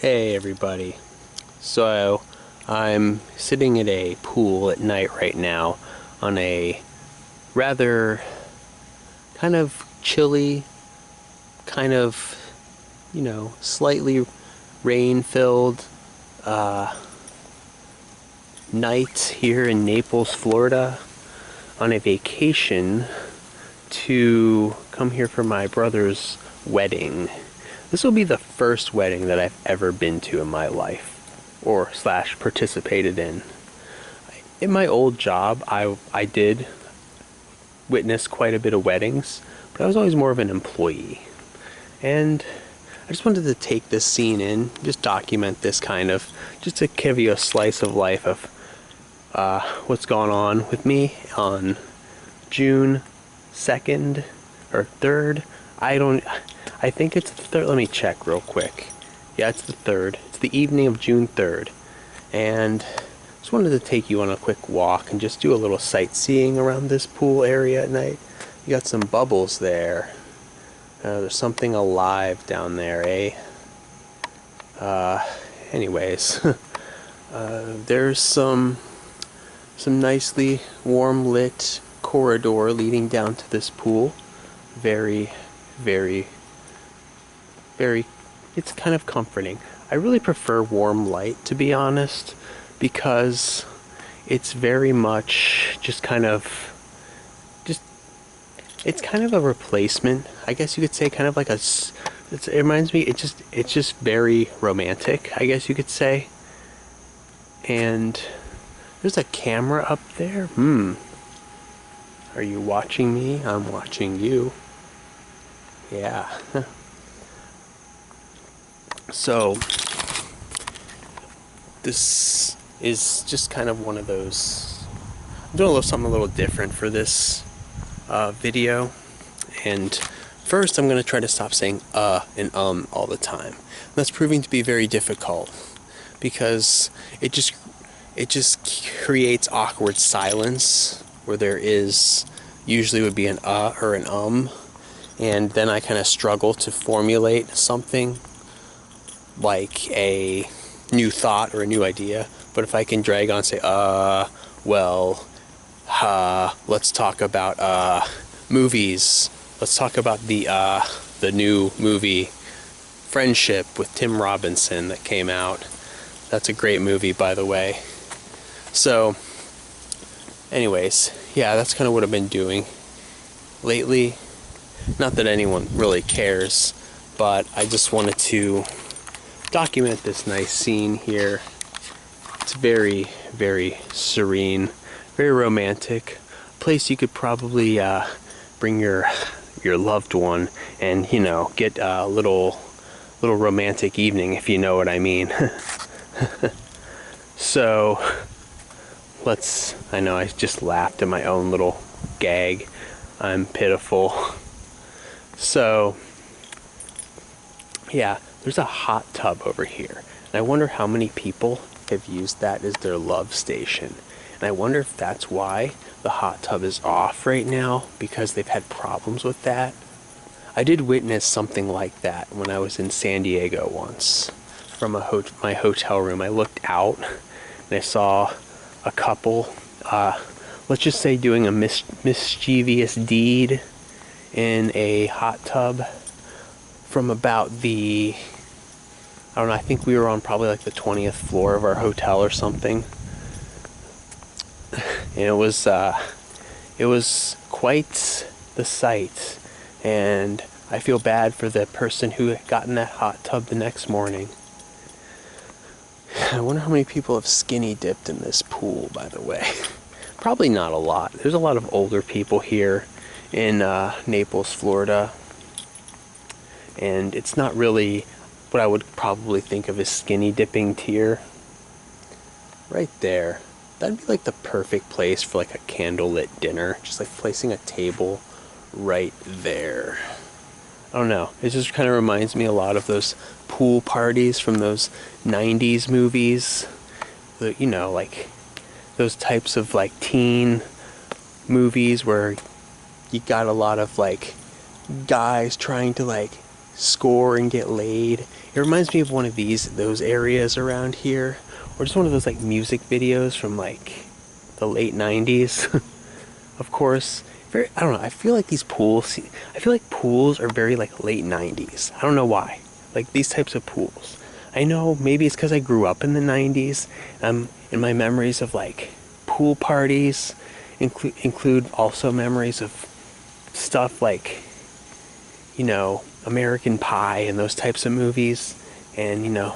Hey everybody. So I'm sitting at a pool at night right now on a rather kind of chilly, kind of, slightly rain-filled night here in Naples, Florida, on a vacation to come here for my brother's wedding. This will be the first wedding that I've ever been to in my life, or slash participated in. In my old job, I did witness quite a bit of weddings, but I was always more of an employee. And I just wanted to take this scene in, just document this kind of, just to give you a slice of life of what's going on with me on June 2nd or 3rd. I think it's the 3rd. Let me check real quick. Yeah, it's the 3rd. It's the evening of June 3rd. And just wanted to take you on a quick walk and just do a little sightseeing around this pool area at night. You got some bubbles there. There's something alive down there, eh? Anyways, there's some nicely warm lit corridor leading down to this pool. Very, it's kind of comforting. I really prefer warm light, to be honest, because it's very much just kind of, it's kind of a replacement, I guess you could say, kind of like it reminds me, it's just very romantic, I guess you could say. And there's a camera up there. Are you watching me? I'm watching you. Yeah. So this is just kind of one of those, I'm doing something a little different for this video. And first I'm going to try to stop saying and all the time. That's proving to be very difficult because it just creates awkward silence where there is usually would be an or an and then I kind of struggle to formulate something like a new thought or a new idea. But if I can drag on, say, well, let's talk about movies. Let's talk about the new movie Friendship with Tim Robinson that came out. That's a great movie, by the way. So, anyways, yeah, that's kind of what I've been doing lately. Not that anyone really cares, but I just wanted to document this nice scene here. It's very, very serene, very romantic. A place you could probably bring your loved one and, get a little romantic evening, if you know what I mean. So, I know I just laughed at my own little gag. I'm pitiful. So, yeah, there's a hot tub over here. And I wonder how many people have used that as their love station. And I wonder if that's why the hot tub is off right now, because they've had problems with that. I did witness something like that when I was in San Diego once. From my hotel room, I looked out and I saw a couple, let's just say doing a mischievous deed in a hot tub from about I don't know, I think we were on probably like the 20th floor of our hotel or something. And it was quite the sight, and I feel bad for the person who got in that hot tub the next morning. I wonder how many people have skinny dipped in this pool, by the way. Probably not a lot. There's a lot of older people here in Naples, Florida. And it's not really what I would probably think of as skinny dipping tier. Right there. That'd be like the perfect place for like a candlelit dinner. Just like placing a table right there. I don't know. It just kind of reminds me a lot of those pool parties from those 90s movies. Like those types of like teen movies where you got a lot of like guys trying to like score and get laid. It reminds me of one of those areas around here, or just one of those like music videos from like the late 90s. Of course, I don't know, I feel like pools are very like late 90s. I don't know why. Like these types of pools. I know maybe it's because I grew up in the 90s. In my memories of like pool parties include also memories of stuff like, you know, American Pie and those types of movies. And, you know,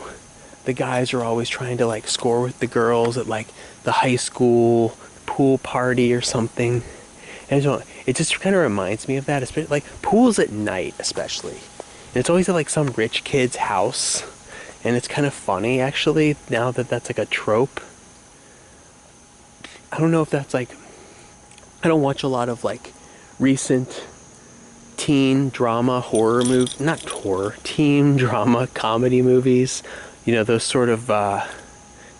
the guys are always trying to like score with the girls at like the high school pool party or something. And it just kind of reminds me of that, especially like pools at night, especially. And it's always at like some rich kid's house. And it's kind of funny, actually, now that that's like a trope. I don't know if that's like, I don't watch a lot of like recent teen drama horror movies, not horror, teen drama comedy movies. You know, those sort of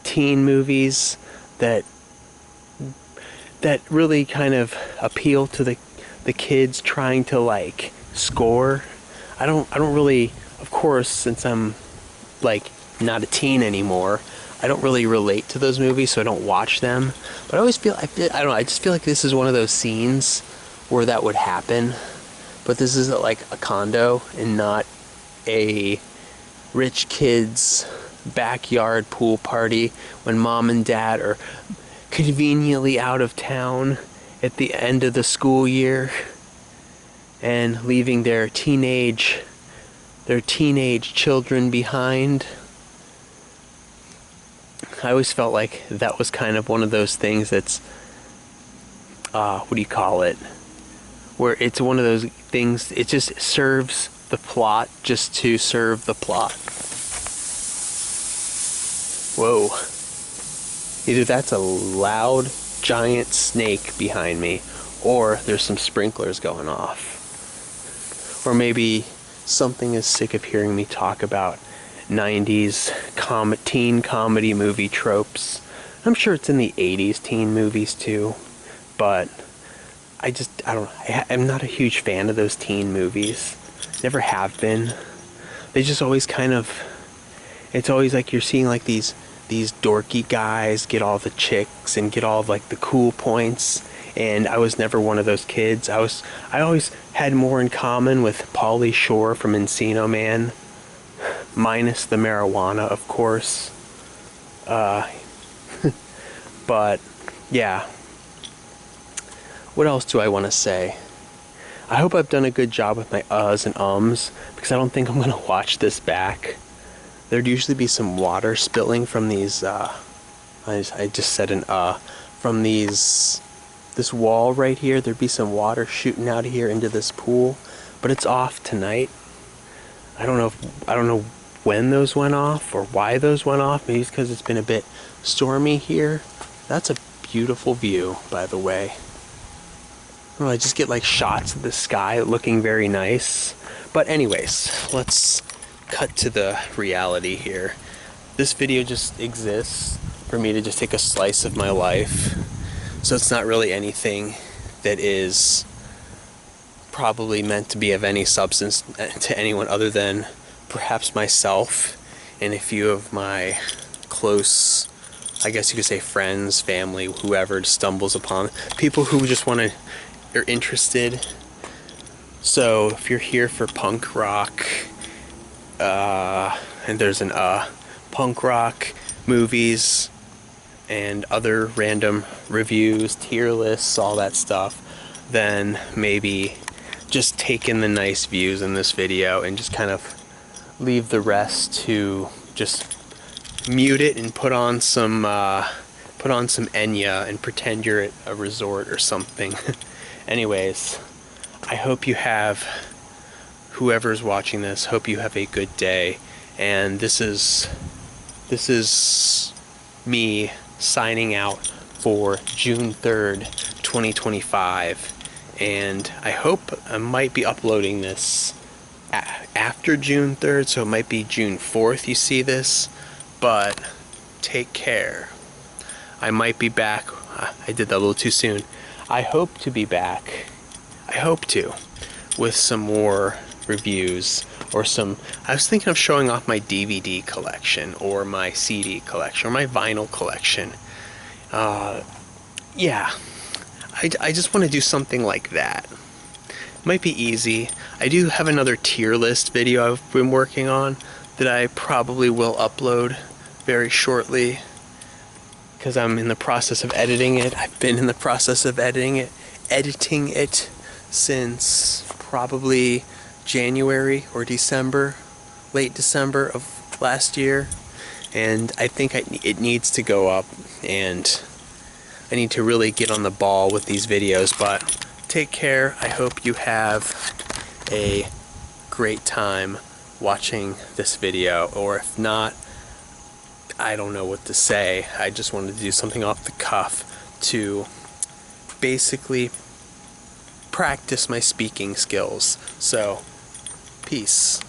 teen movies that really kind of appeal to the kids trying to like score. I don't really, of course, since I'm like not a teen anymore, I don't really relate to those movies, so I don't watch them. But I always I don't know, I just feel like this is one of those scenes where that would happen. But this is like a condo and not a rich kid's backyard pool party when mom and dad are conveniently out of town at the end of the school year and leaving their teenage children behind. I always felt like that was kind of one of those things that's what do you call it, where it's one of those things, it just serves the plot just to serve the plot. Whoa. Either that's a loud giant snake behind me, or there's some sprinklers going off. Or maybe something is sick of hearing me talk about 90s teen comedy movie tropes. I'm sure it's in the 80s teen movies too, but I don't know. I'm not a huge fan of those teen movies. Never have been. They just always kind of, it's always like you're seeing like these dorky guys get all the chicks and get all of like the cool points, and I was never one of those kids. I always had more in common with Pauly Shore from Encino Man, minus the marijuana, of course. But yeah, what else do I want to say? I hope I've done a good job with my uhs and ums, because I don't think I'm going to watch this back. There'd usually be some water spilling from these, I just said from this wall right here. There'd be some water shooting out of here into this pool, but it's off tonight. I don't know when those went off or why those went off. Maybe it's because it's been a bit stormy here. That's a beautiful view, by the way. Well, I just get like shots of the sky looking very nice. But anyways, let's cut to the reality here. This video just exists for me to just take a slice of my life. So it's not really anything that is probably meant to be of any substance to anyone other than perhaps myself and a few of my close, I guess you could say, friends, family, whoever stumbles upon, people who just are interested. So if you're here for punk rock, and there's an punk rock movies and other random reviews, tier lists, all that stuff, then maybe just take in the nice views in this video and just kind of leave the rest to just mute it and put on some Enya and pretend you're at a resort or something. Anyways, I hope you have, whoever's watching this, hope you have a good day. And this is me signing out for June 3rd, 2025. And I hope I might be uploading this after June 3rd, so it might be June 4th you see this. But take care. I might be back. I did that a little too soon. I hope to be back. I hope to, with some more reviews or some, I was thinking of showing off my DVD collection or my CD collection or my vinyl collection. Yeah, I just want to do something like that. Might be easy. I do have another tier list video I've been working on that I probably will upload very shortly because I'm in the process of editing it. I've been in the process of editing it since probably January or December, late December of last year, and I think it needs to go up, and I need to really get on the ball with these videos. But take care. I hope you have a great time watching this video, or if not, I don't know what to say. I just wanted to do something off the cuff to basically practice my speaking skills. So, peace.